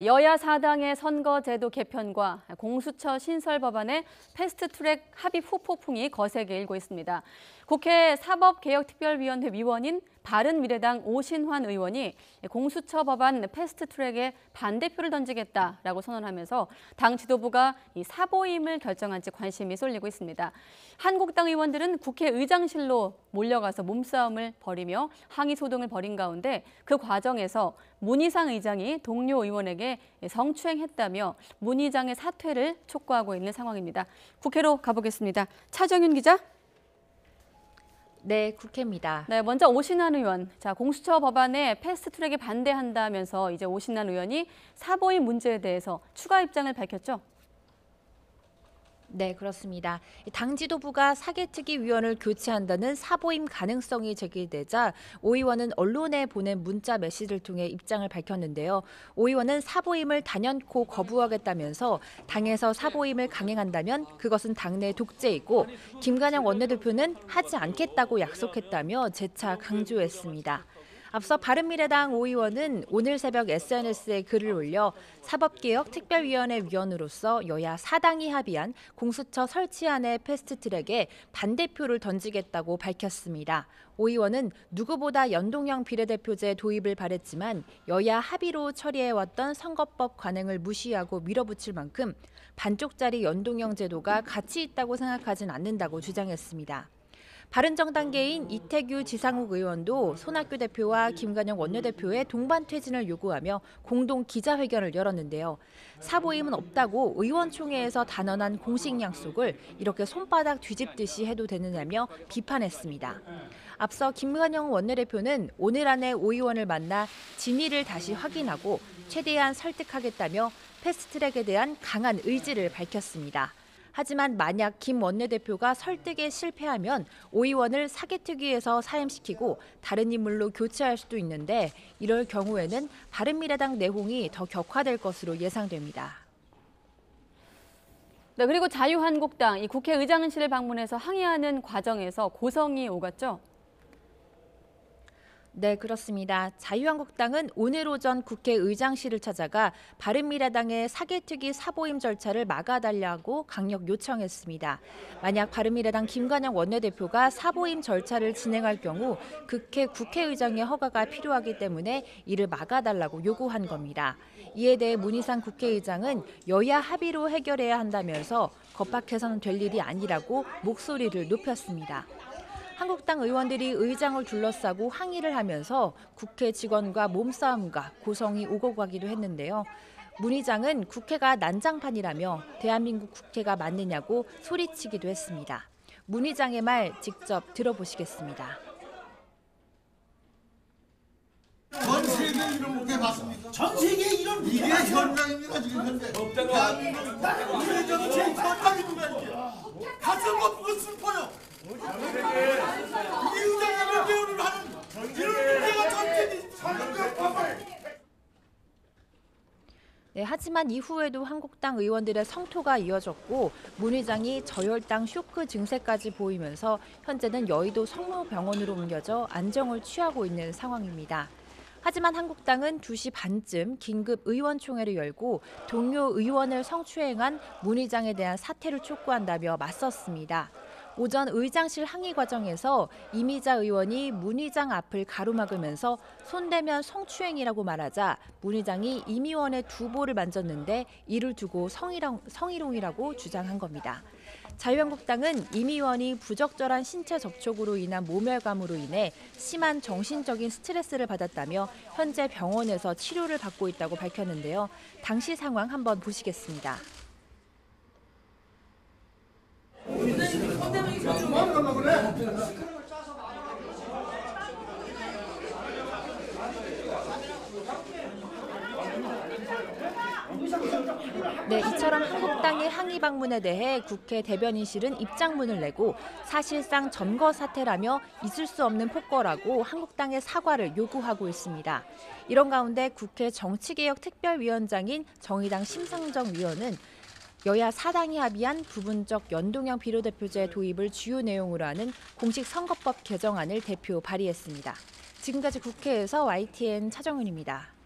여야 사당의 선거제도 개편과 공수처 신설 법안의 패스트트랙 합의 후폭풍이 거세게 일고 있습니다. 국회 사법개혁특별위원회 위원인 바른미래당 오신환 의원이 공수처 법안 패스트트랙에 반대표를 던지겠다라고 선언하면서 당 지도부가 이 사보임을 결정한지 관심이 쏠리고 있습니다. 한국당 의원들은 국회의장실로 몰려가서 몸싸움을 벌이며 항의 소동을 벌인 가운데 그 과정에서 문희상 의장이 동료 의원에게 성추행했다며 문 의장의 사퇴를 촉구하고 있는 상황입니다. 국회로 가보겠습니다. 차정윤 기자. 네, 국회입니다. 네, 먼저 오신환 의원. 공수처 법안에 패스트트랙에 반대한다면서 이제 오신환 의원이 사보임 문제에 대해서 추가 입장을 밝혔죠. 네, 그렇습니다. 당 지도부가 사개특위위원을 교체한다는 사보임 가능성이 제기되자 오 의원은 언론에 보낸 문자 메시지를 통해 입장을 밝혔는데요. 오 의원은 사보임을 단연코 거부하겠다면서 당에서 사보임을 강행한다면 그것은 당내 독재이고 김관영 원내대표는 하지 않겠다고 약속했다며 재차 강조했습니다. 앞서 바른미래당 오 의원은 오늘 새벽 SNS에 글을 올려 사법개혁특별위원회 위원으로서 여야 사당이 합의한 공수처 설치안의 패스트트랙에 반대표를 던지겠다고 밝혔습니다. 오 의원은 누구보다 연동형 비례대표제 도입을 바랬지만 여야 합의로 처리해왔던 선거법 관행을 무시하고 밀어붙일 만큼 반쪽짜리 연동형 제도가 가치 있다고 생각하진 않는다고 주장했습니다. 바른정당계인 이태규 지상욱 의원도 손학규 대표와 김관영 원내대표의 동반 퇴진을 요구하며 공동 기자회견을 열었는데요. 사보임은 없다고 의원총회에서 단언한 공식 약속을 이렇게 손바닥 뒤집듯이 해도 되느냐며 비판했습니다. 앞서 김관영 원내대표는 오늘 안에 오 의원을 만나 진위를 다시 확인하고 최대한 설득하겠다며 패스트트랙에 대한 강한 의지를 밝혔습니다. 하지만 만약 김 원내대표가 설득에 실패하면 오 의원을 사개특위에서 사임시키고 다른 인물로 교체할 수도 있는데 이럴 경우에는 바른미래당 내홍이 더 격화될 것으로 예상됩니다. 네, 그리고 자유한국당 이 국회의장실을 방문해서 항의하는 과정에서 고성이 오갔죠. 네, 그렇습니다. 자유한국당은 오늘 오전 국회의장실을 찾아가 바른미래당의 사개특위 사보임 절차를 막아달라고 강력 요청했습니다. 만약 바른미래당 김관영 원내대표가 사보임 절차를 진행할 경우 국회의장의 허가가 필요하기 때문에 이를 막아달라고 요구한 겁니다. 이에 대해 문희상 국회의장은 여야 합의로 해결해야 한다면서 겁박해서는 될 일이 아니라고 목소리를 높였습니다. 한국당 의원들이 의장을 둘러싸고 항의를 하면서 국회 직원과 몸싸움과 고성이 오고 가기도 했는데요. 문 의장은 국회가 난장판이라며 대한민국 국회가 맞느냐고 소리치기도 했습니다. 문 의장의 말 직접 들어보시겠습니다. 전 세계에 이런 게 맞습니까? 전 세계에 이런 이게 현장입니다 지금 현재. 대한민국 나라의 정치 현장입니다 이게. 가슴 아프고 슬퍼요. 이게 의장님을 배우를 하는 이런 문제가 전체니 네, 하지만 이후에도 한국당 의원들의 성토가 이어졌고 문 의장이 저혈당 쇼크 증세까지 보이면서 현재는 여의도 성모병원으로 옮겨져 안정을 취하고 있는 상황입니다. 하지만 한국당은 2시 반쯤 긴급 의원총회를 열고 동료 의원을 성추행한 문 의장에 대한 사퇴를 촉구한다며 맞섰습니다. 오전 의장실 항의 과정에서 이미자 의원이 문 의장 앞을 가로막으면서 손대면 성추행이라고 말하자 문 의장이 임 의원의 두 볼을 만졌는데 이를 두고 성희롱이라고 주장한 겁니다. 자유한국당은 임 의원이 부적절한 신체 접촉으로 인한 모멸감으로 인해 심한 정신적인 스트레스를 받았다며 현재 병원에서 치료를 받고 있다고 밝혔는데요. 당시 상황 한번 보시겠습니다. 네, 이처럼 한국당의 항의 방문에 대해 국회 대변인실은 입장문을 내고 사실상 점거 사태라며 있을 수 없는 폭거라고 한국당의 사과를 요구하고 있습니다. 이런 가운데 국회 정치개혁특별위원장인 정의당 심상정 위원은 여야 사당이 합의한 부분적 연동형 비례대표제 도입을 주요 내용으로 하는 공식 선거법 개정안을 대표 발의했습니다. 지금까지 국회에서 YTN 차정은입니다.